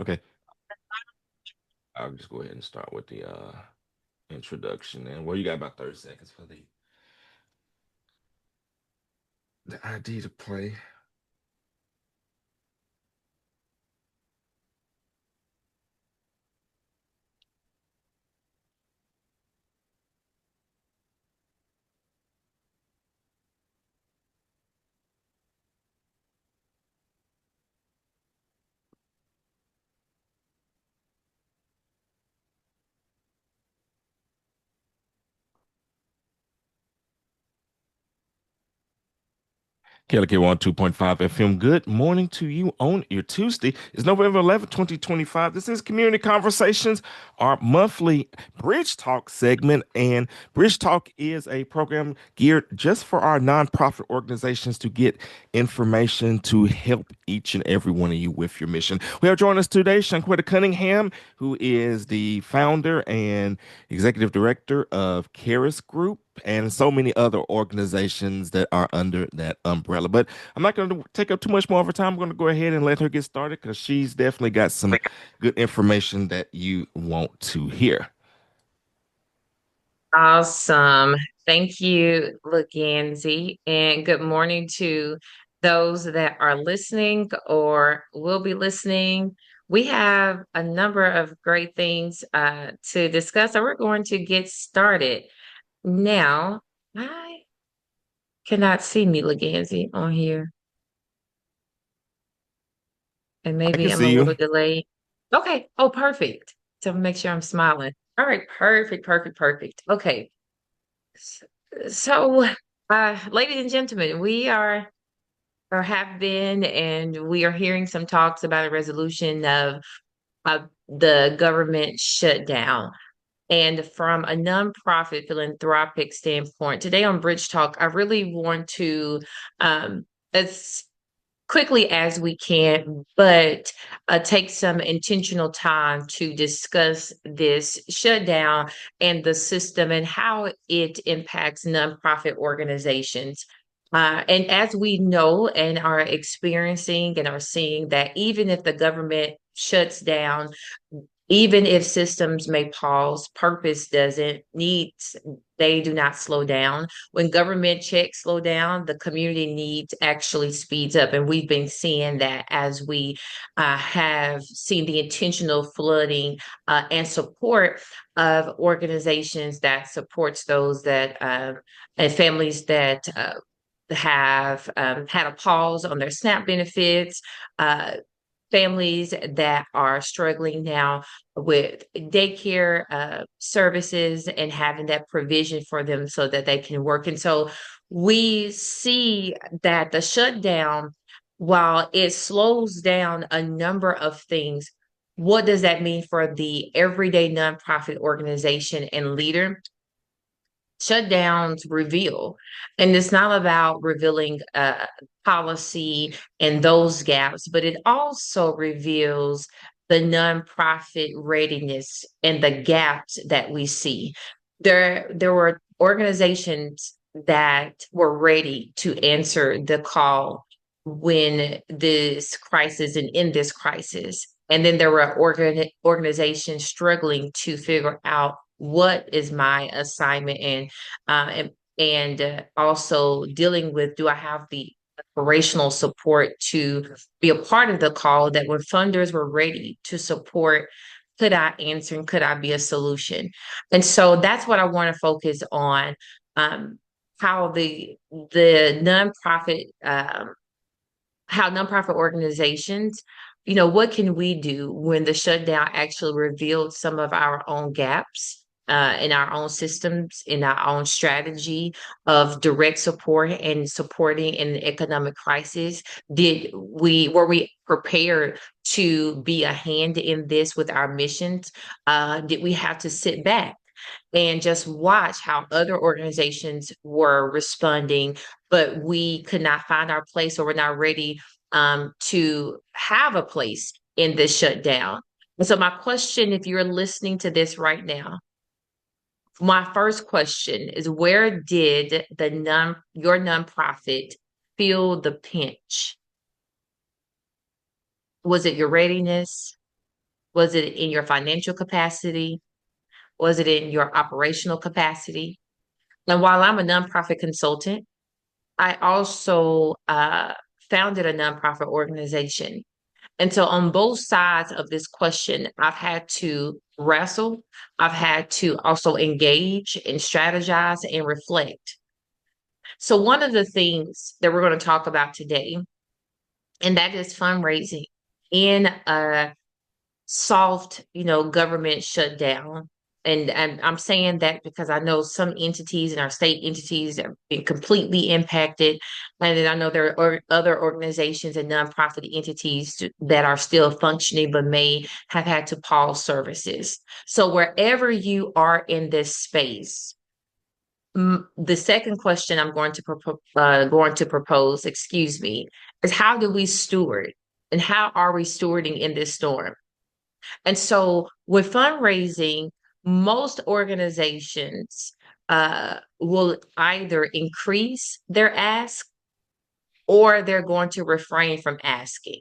Okay, I'll just go ahead and start with the introduction. And well, you got about 30 seconds for the ID to play. KLEK 102.5 FM. Good morning to you on your Tuesday. It's November 11th, 2025. This is Community Conversations, our monthly Bridge Talk segment. And Bridge Talk is a program geared just for our nonprofit organizations to get information to help each and every one of you with your mission. We have joined us today Shunqetta Cunningham, who is the founder and executive director of KHARIS Group and so many other organizations that are under that umbrella. But I'm not going to take up too much more of her time. I'm going to go ahead and let her get started because she's definitely got some good information that you want to hear. Awesome. Thank you, Laganzi, and good morning to those that are listening or will be listening. We have a number of great things to discuss, so we're going to get started. Now, I cannot see me, Laganzi, on here, and I can maybe I'm a see little you. delayed. Okay. Oh, perfect. To make sure I'm smiling. All right. Perfect, perfect, perfect. Okay. So, ladies and gentlemen, we are or have been, and we are hearing some talks about a resolution of the government shutdown. And from a nonprofit philanthropic standpoint, today on Bridge Talk, I really want to um, as quickly as we can, but take some intentional time to discuss this shutdown and the system and how it impacts nonprofit organizations. And as we know and are experiencing and are seeing that even if the government shuts down, even if systems may pause, purpose doesn't. Needs, they do not slow down. When government checks slow down, the community needs actually speeds up. And we've been seeing that as we have seen the intentional flooding and support of organizations that supports those that and families that have had a pause on their SNAP benefits, families that are struggling now with daycare services and having that provision for them so that they can work. And so we see that the shutdown, while it slows down a number of things, what does that mean for the everyday nonprofit organization and leader? Shutdowns reveal, and it's not about revealing policy and those gaps, but it also reveals the nonprofit readiness and the gaps that we see. There were organizations that were ready to answer the call when this crisis and in this crisis. And then there were organizations struggling to figure out what is my assignment and also dealing with, do I have the operational support to be a part of the call, that when funders were ready to support, could I answer and could I be a solution? And so that's what I want to focus on. um, how the nonprofit how nonprofit organizations, what can we do when the shutdown actually revealed some of our own gaps in our own systems, in our own strategy of direct support and supporting in an economic crisis? Were we prepared to be a hand in this with our missions? Did we have to sit back and just watch how other organizations were responding, but we could not find our place or we're not ready to have a place in this shutdown? And so, my question, if you're listening to this right now, my first question is, where did your nonprofit feel the pinch? Was it your readiness? Was it in your financial capacity? Was it in your operational capacity? And while I'm a nonprofit consultant, I also founded a nonprofit organization. And so on both sides of this question, I've had to wrestle. I've had to also engage and strategize and reflect. So one of the things that we're going to talk about today, and that is fundraising in a soft, government shutdown. And I'm saying that because I know some entities and our state entities have been completely impacted. And then I know there are other organizations and nonprofit entities that are still functioning but may have had to pause services. So wherever you are in this space, the second question I'm going to propose, excuse me, is how do we steward and how are we stewarding in this storm? And so with fundraising, most organizations will either increase their ask or they're going to refrain from asking.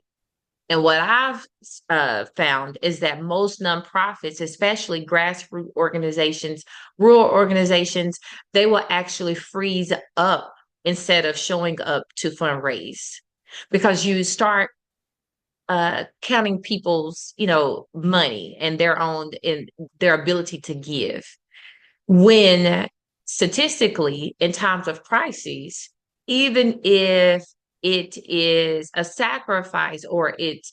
And what I've found is that most nonprofits, especially grassroots organizations, rural organizations, they will actually freeze up instead of showing up to fundraise because you start counting people's, money and their ability to give. When statistically, in times of crises, even if it is a sacrifice or it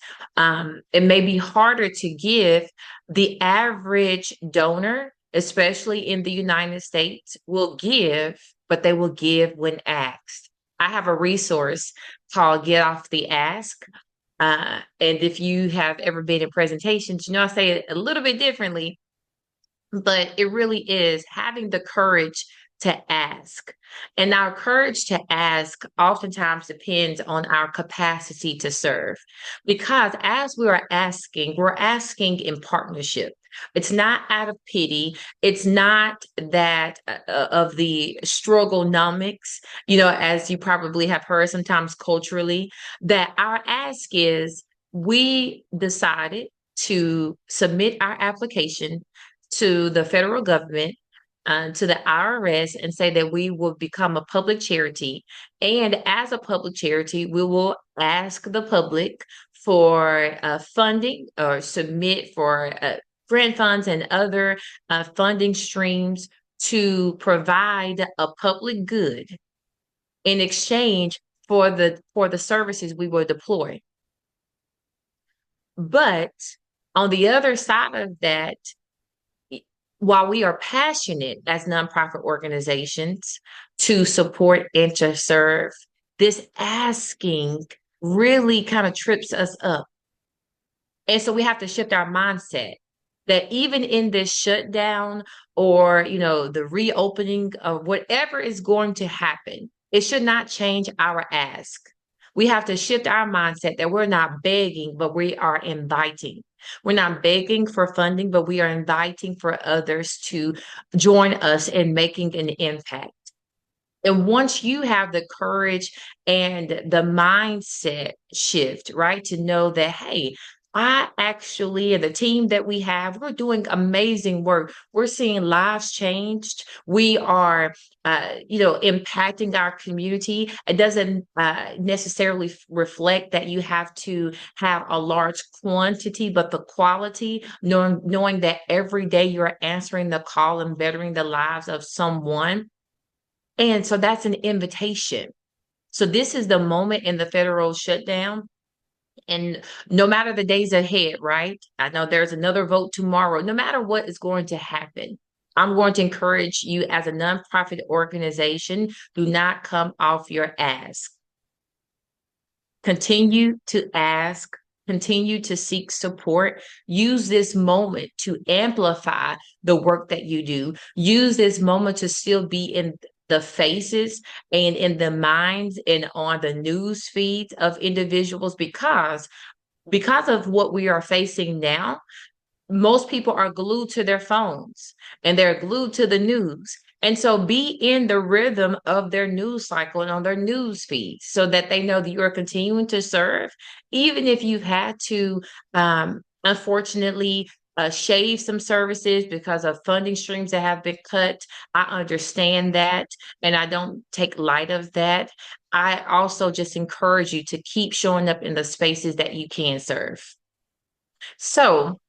may be harder to give, the average donor, especially in the United States, will give, but they will give when asked. I have a resource called Get Off the Ask. And if you have ever been in presentations, I say it a little bit differently, but it really is having the courage to ask. And our courage to ask oftentimes depends on our capacity to serve. Because as we're asking in partnership. It's not out of pity. It's not that of the strugglenomics, as you probably have heard sometimes culturally, that our ask is we decided to submit our application to the federal government, to the IRS, and say that we will become a public charity. And as a public charity, we will ask the public for funding or submit for grant funds and other funding streams to provide a public good in exchange for the services we will deploy. But on the other side of that, while we are passionate as nonprofit organizations to support and to serve, this asking really kind of trips us up. And so we have to shift our mindset that even in this shutdown or, the reopening of whatever is going to happen, it should not change our ask. We have to shift our mindset that we're not begging, but we are inviting. We're not begging for funding, but we are inviting for others to join us in making an impact. And once you have the courage and the mindset shift, right, to know that, hey, I actually, and the team that we have, we're doing amazing work. We're seeing lives changed. We are, impacting our community. It doesn't necessarily reflect that you have to have a large quantity, but the quality, knowing that every day you're answering the call and bettering the lives of someone. And so that's an invitation. So this is the moment in the federal shutdown. And no matter the days ahead, right? I know there's another vote tomorrow. No matter what is going to happen, I'm going to encourage you as a nonprofit organization, do not come off your ask. Continue to ask, continue to seek support. Use this moment to amplify the work that you do. Use this moment to still be in the faces and in the minds and on the news feeds of individuals because of what we are facing now, most people are glued to their phones and they're glued to the news. And so be in the rhythm of their news cycle and on their news feeds so that they know that you are continuing to serve, even if you've had to unfortunately shave some services because of funding streams that have been cut. I understand that, and I don't take light of that. I also just encourage you to keep showing up in the spaces that you can serve. So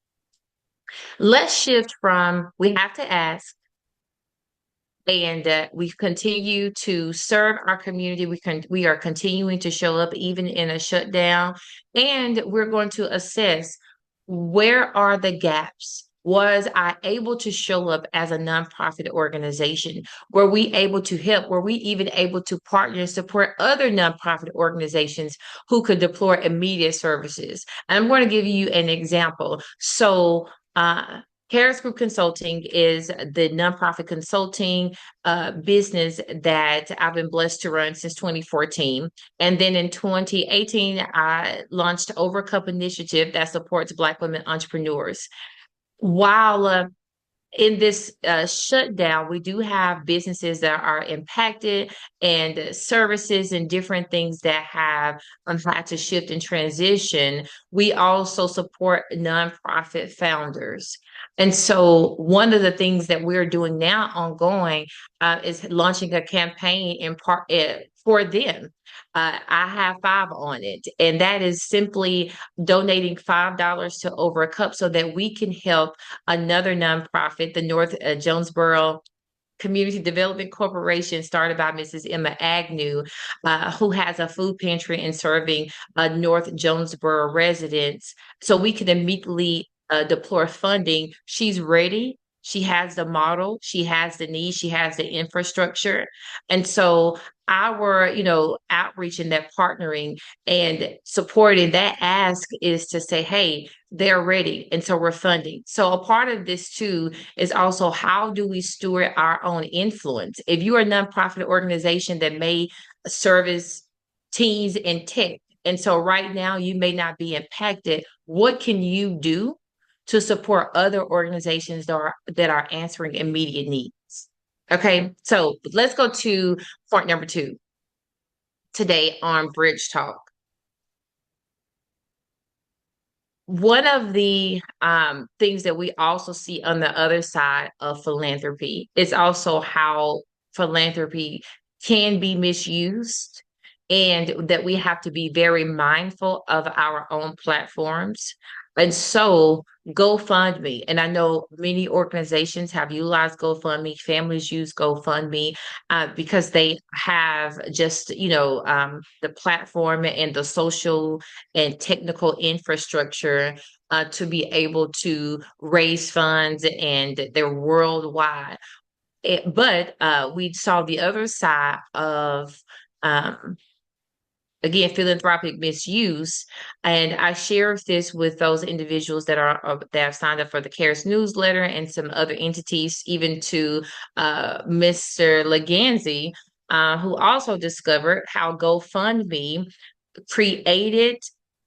let's shift from we have to ask and we continue to serve our community. We are continuing to show up even in a shutdown, and we're going to assess where are the gaps. Was I able to show up as a nonprofit organization? Were we able to help? Were we even able to partner and support other nonprofit organizations who could deploy immediate services? And I'm going to give you an example. So, KHARIS Group Consulting is the nonprofit consulting business that I've been blessed to run since 2014. And then in 2018, I launched Overcup Initiative that supports Black women entrepreneurs. While in this shutdown, we do have businesses that are impacted and services and different things that have had to shift and transition. We also support nonprofit founders. And so, one of the things that we're doing now ongoing is launching a campaign in part for them. I have five on it, and that is simply donating $5 to Over a Cup so that we can help another nonprofit, the North Jonesboro Community Development Corporation, started by Mrs. Emma Agnew, who has a food pantry and serving North Jonesboro residents. So we can immediately deploy funding. She's ready. She has the model, she has the need, she has the infrastructure. And so our, outreach and that partnering and supporting that ask is to say, hey, they're ready. And so we're funding. So a part of this too is also how do we steward our own influence? If you are a nonprofit organization that may service teens in tech, and so right now you may not be impacted, what can you do to support other organizations that are answering immediate needs? Okay, so let's go to point number 2 today on Bridge Talk. One of the things that we also see on the other side of philanthropy is also how philanthropy can be misused, and that we have to be very mindful of our own platforms. And so GoFundMe, and I know many organizations have utilized GoFundMe, families use GoFundMe because they have just, the platform and the social and technical infrastructure to be able to raise funds, and they're worldwide. But we saw the other side of um, again, philanthropic misuse. And I share this with those individuals that have signed up for the KHARIS newsletter and some other entities, even to Mr. Leganzi, who also discovered how GoFundMe created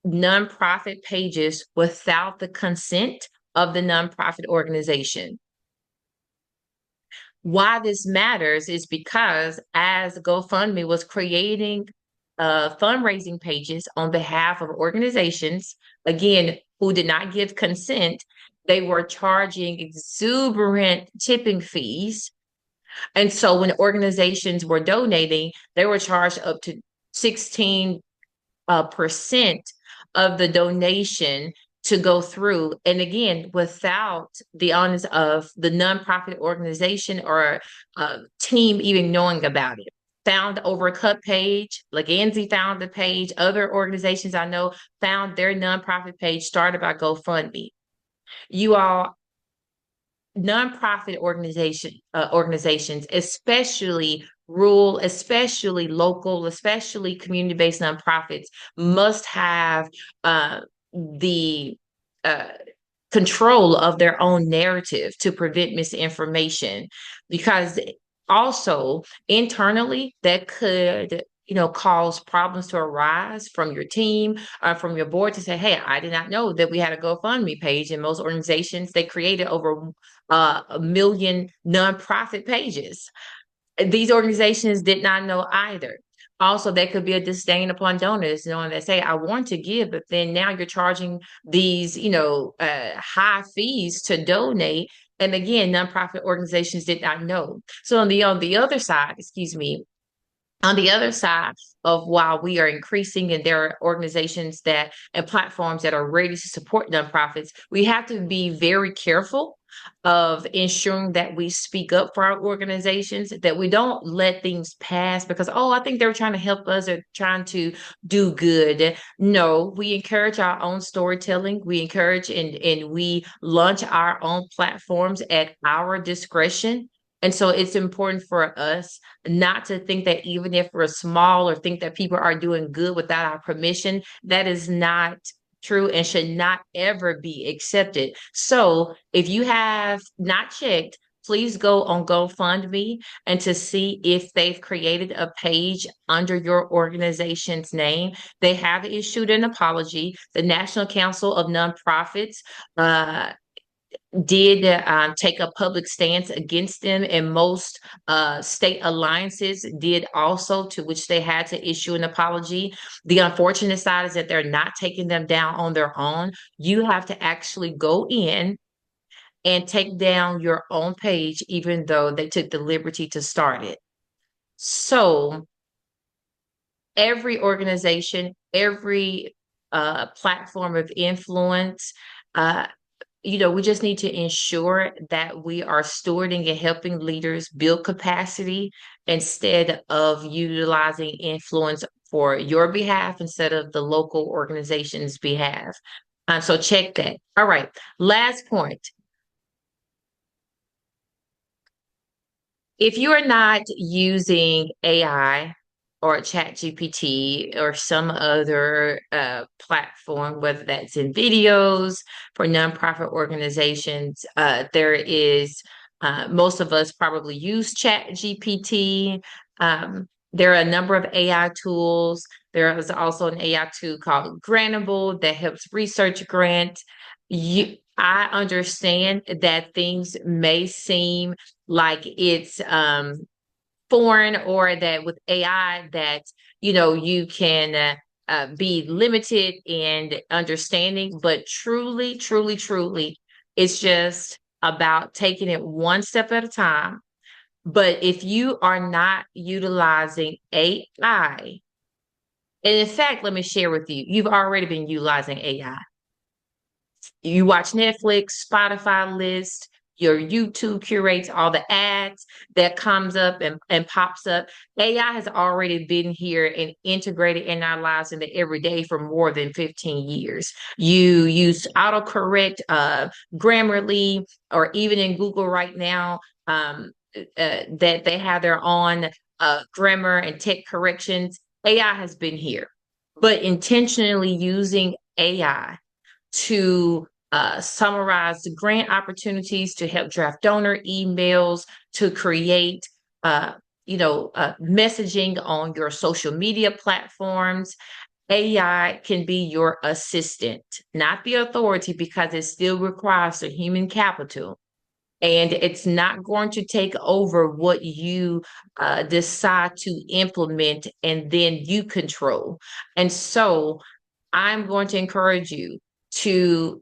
nonprofit pages without the consent of the nonprofit organization. Why this matters is because as GoFundMe was creating fundraising pages on behalf of organizations, again, who did not give consent, they were charging exuberant tipping fees. And so when organizations were donating, they were charged up to 16% of the donation to go through. And again, without the honors of the nonprofit organization or team even knowing about it. Found Over a Cup page, Leganzi found the page, other organizations I know found their nonprofit page started by GoFundMe. You all, nonprofit organizations, especially rural, especially local, especially community-based nonprofits, must have the control of their own narrative to prevent misinformation, because also internally that could cause problems to arise from your team, from your board, to say, hey, I did not know that we had a GoFundMe page. And most organizations, they created over 1 million nonprofit pages. These organizations did not know either. Also, that could be a disdain upon donors, knowing that say, I want to give, but then now you're charging these, high fees to donate. And again, nonprofit organizations did not know. So on the other side, excuse me, on the other side of while we are increasing and there are organizations that and platforms that are ready to support nonprofits, we have to be very careful of ensuring that we speak up for our organizations, that we don't let things pass because, oh, I think they're trying to help us or trying to do good. No, we encourage our own storytelling. We encourage and we launch our own platforms at our discretion. And so it's important for us not to think that even if we're small or think that people are doing good without our permission, that is not true and should not ever be accepted. So if you have not checked, please go on GoFundMe and to see if they've created a page under your organization's name. They have issued an apology. The National Council of Nonprofits did take a public stance against them, and most state alliances did also, to which they had to issue an apology. The unfortunate side is that they're not taking them down on their own. You have to actually go in and take down your own page, even though they took the liberty to start it. So every organization, every platform of influence, uh, we just need to ensure that we are stewarding and helping leaders build capacity instead of utilizing influence for your behalf instead of the local organization's behalf. So check that. All right. Last point. If you are not using AI or ChatGPT or some other platform, whether that's in videos for nonprofit organizations, most of us probably use ChatGPT. There are a number of AI tools. There is also an AI tool called Grantable that helps research grants. I understand that things may seem like it's foreign, or that with AI that you can be limited in understanding, but truly, truly, truly, it's just about taking it one step at a time. But if you are not utilizing AI, and in fact, let me share with you, you've already been utilizing AI. You watch Netflix, Spotify list, your YouTube curates all the ads that comes up and pops up. AI has already been here and integrated in our lives in the everyday for more than 15 years. You use autocorrect, Grammarly, or even in Google right now, that they have their own grammar and tech corrections. AI has been here, but intentionally using AI to summarize the grant opportunities, to help draft donor emails, to create, messaging on your social media platforms. AI can be your assistant, not the authority, because it still requires the human capital. And it's not going to take over what you decide to implement and then you control. And so I'm going to encourage you to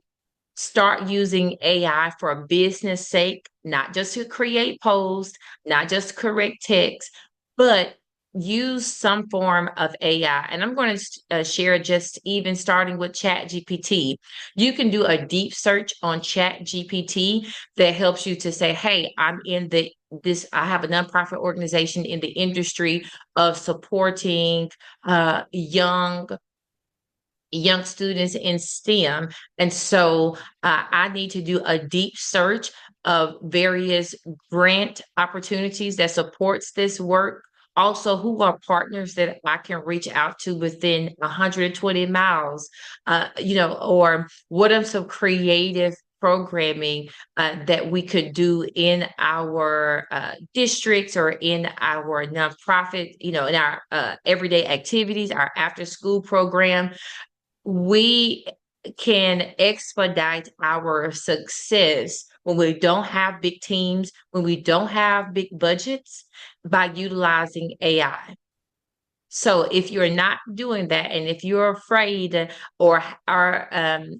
start using AI for a business sake, not just to create posts, not just correct text, but use some form of AI. And I'm going to share just even starting with Chat GPT. You can do a deep search on Chat GPT that helps you to say, hey, I have a nonprofit organization in the industry of supporting young students in STEM. And so I need to do a deep search of various grant opportunities that supports this work. Also, who are partners that I can reach out to within 120 miles, or what are some creative programming that we could do in our districts or in our nonprofit, in our everyday activities, our after school program. We can expedite our success when we don't have big teams, when we don't have big budgets, by utilizing AI. So if you're not doing that, and if you're afraid or are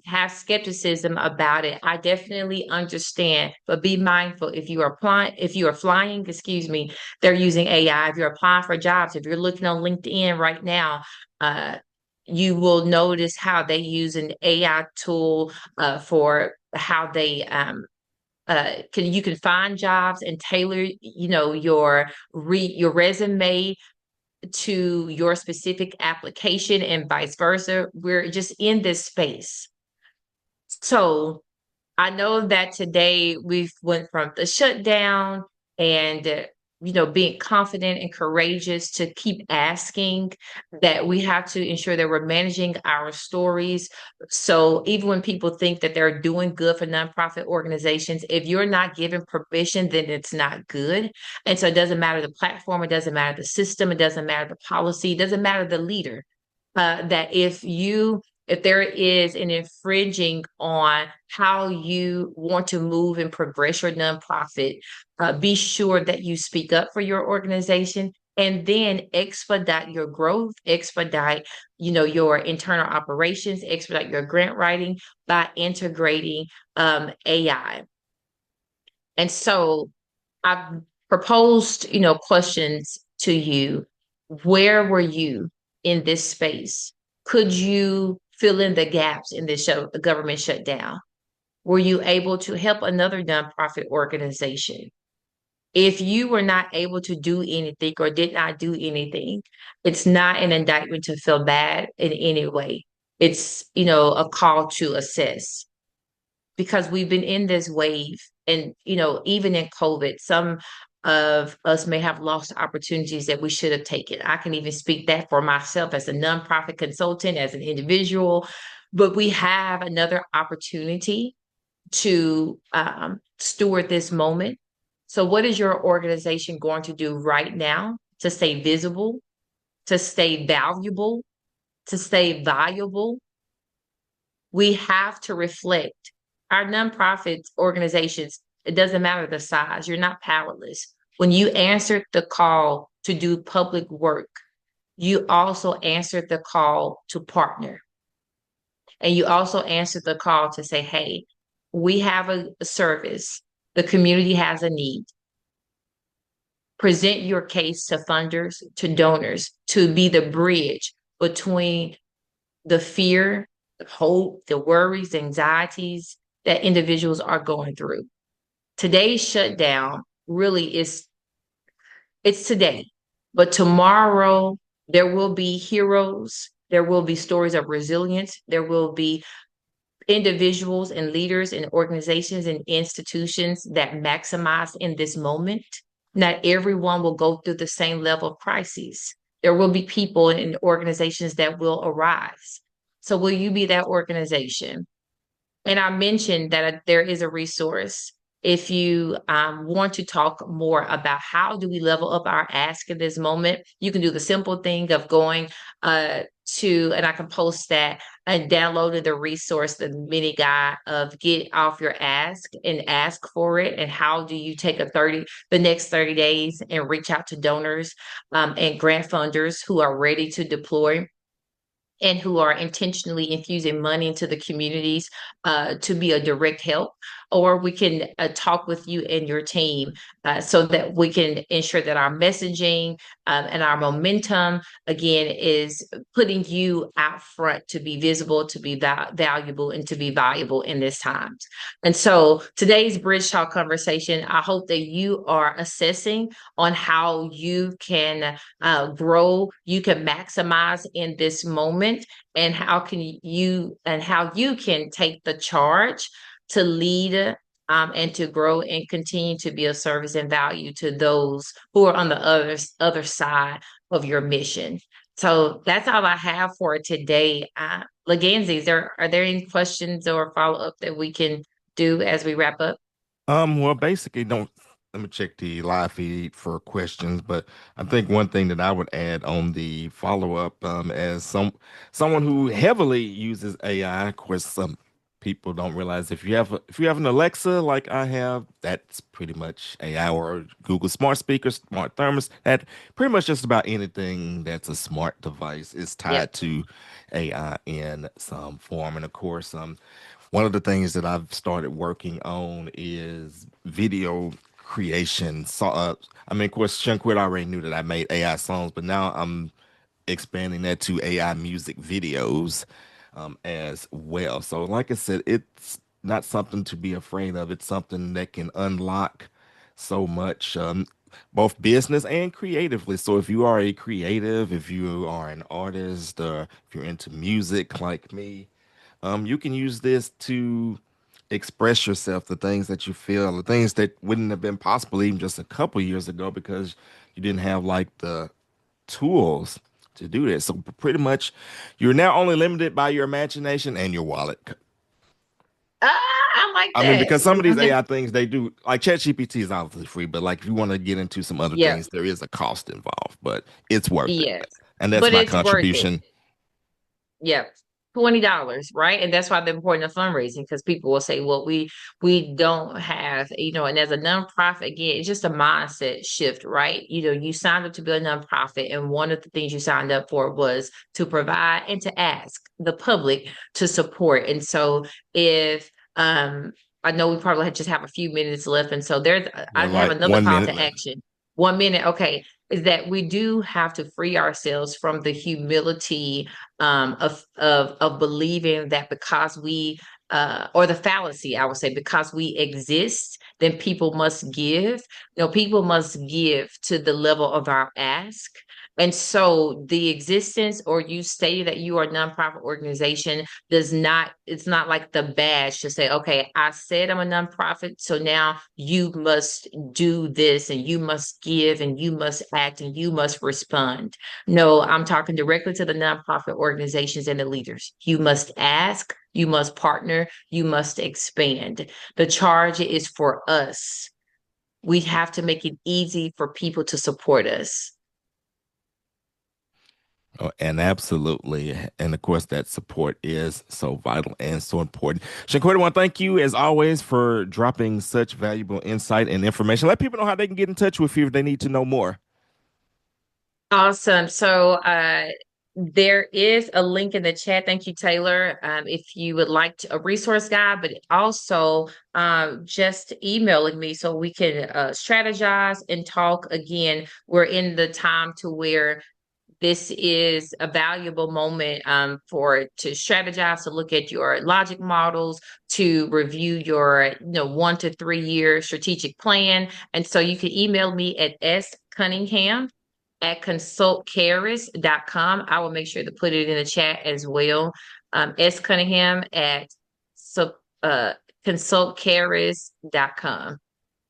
have skepticism about it, I definitely understand. But be mindful if you are applying, if you are flying, excuse me, they're using AI. If you're applying for jobs, if you're looking on LinkedIn right now, uh, you will notice how they use an AI tool for how they can you can find jobs and tailor your resume to your specific application and vice versa. We're just in this space. So I know that today we've went from the shutdown and being confident and courageous to keep asking, that we have to ensure that we're managing our stories. So even when people think that they're doing good for nonprofit organizations, if you're not given permission, then it's not good. And so it doesn't matter the platform, it doesn't matter the system, it doesn't matter the policy, it doesn't matter the leader. That if there is an infringing on how you want to move and progress your nonprofit, be sure that you speak up for your organization and then expedite your growth, expedite, your internal operations, expedite your grant writing by integrating AI. And so I've proposed, questions to you. Where were you in this space? Could you fill in the gaps in this government shutdown? Were you able to help another nonprofit organization? If you were not able to do anything or did not do anything, it's not an indictment to feel bad in any way. It's, a call to assess, because we've been in this wave, and even in COVID, some of us may have lost opportunities that we should have taken. I can even speak that for myself as a nonprofit consultant, as an individual, but we have another opportunity to steward this moment. So what is your organization going to do right now to stay visible, to stay valuable, to stay valuable? We have to reflect. Our nonprofit organizations, it doesn't matter the size, you're not powerless. When you answered the call to do public work, you also answered the call to partner. And you also answered the call to say, hey, we have a service, the community has a need. Present your case to funders, to donors, to be the bridge between the fear, the hope, the worries, the anxieties that individuals are going through. Today's shutdown really is, it's today, but tomorrow there will be heroes, there will be stories of resilience, there will be individuals and leaders and organizations and institutions that maximize in this moment. Not everyone will go through the same level of crises. There will be people and organizations that will arise. So, will you be that organization? And I mentioned that there is a resource. If you want to talk more about how do we level up our ask in this moment, you can do the simple thing of going and I can post that and downloading the resource, the mini guide of get off your ask and ask for it. And how do you take the next 30 days and reach out to donors and grant funders who are ready to deploy and who are intentionally infusing money into the communities to be a direct help. Or we can talk with you and your team so that we can ensure that our messaging and our momentum, again, is putting you out front to be visible, to be valuable, and to be valuable in this time. And so today's Bridge Talk conversation, I hope that you are assessing on how you can grow, you can maximize in this moment, and how you can take the charge to lead and to grow and continue to be of service and value to those who are on the other side of your mission. So that's all I have for today. Leganzi, are there any questions or follow up that we can do as we wrap up? Well, basically, don't let me check the live feed for questions, but I think one thing that I would add on the follow up, as someone who heavily uses AI, of course, people don't realize if you have an Alexa like I have, that's pretty much AI or Google smart speakers, smart thermos, that pretty much just about anything that's a smart device is Yep. tied to AI in some form. And of course, one of the things that I've started working on is video creation. So, I mean, of course, Shunqetta already knew that I made AI songs, but now I'm expanding that to AI music videos as well. So, like I said, it's not something to be afraid of. It's something that can unlock so much, both business and creatively. So, if you are a creative, if you are an artist, if you're into music like me, you can use this to express yourself, the things that you feel, the things that wouldn't have been possible even just a couple years ago because you didn't have like the tools to do this. So pretty much you're now only limited by your imagination and your wallet. I like I mean, that. because some of these AI things they do, like ChatGPT is obviously free, but like if you want to get into some other Yeah. things, there is a cost involved, but it's worth it. Yes. And that's But my it's worth it. contribution. Yeah. $20, right? And that's why the importance of fundraising, because people will say, well, we don't have, and as a nonprofit, again, it's just a mindset shift, right? You signed up to be a nonprofit, and one of the things you signed up for was to provide and to ask the public to support. And so if I know we probably just have a few minutes left, and so Yeah, I have like another one call minute to left. action. 1 minute, okay, is that we do have to free ourselves from the humility of believing that because we or the fallacy, I would say, because we exist, then people must give. People must give to the level of our ask. And so the existence or you stating that you are a nonprofit organization it's not like the badge to say, okay, I said I'm a nonprofit, so now you must do this and you must give and you must act and you must respond. No, I'm talking directly to the nonprofit organizations and the leaders. You must ask, you must partner, you must expand. The charge is for us. We have to make it easy for people to support us. Oh, and absolutely. And of course, that support is so vital and so important. Shanquita, I want to thank you as always for dropping such valuable insight and information. Let people know how they can get in touch with you if they need to know more. Awesome. So there is a link in the chat. Thank you, Taylor. If you would like a resource guide, but also just emailing me so we can strategize and talk again. We're in the time to where this is a valuable moment to strategize, to look at your logic models, to review your 1 to 3 year strategic plan. And so you can email me at sCunningham@consultcaris.com. I will make sure to put it in the chat as well. sCunningham at so, uh, consultcaris.com.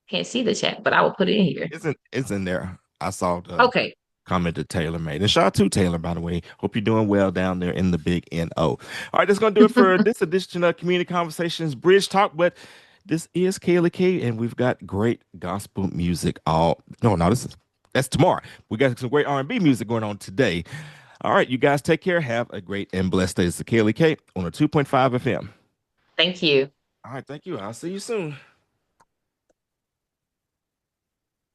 Can't see the chat, but I will put it in here. It's in there. I saw the Okay. comment that Taylor made. And shout out to Taylor, by the way. Hope you're doing well down there in the big NO. All right, that's gonna do it for this edition of Community Conversations Bridge Talk. But this is KLEK, and we've got great gospel music all no, that's tomorrow. We got some great R&B music going on today. All right, you guys take care. Have a great and blessed day. It's the KLEK on a 2.5 FM. Thank you. All right, thank you. I'll see you soon.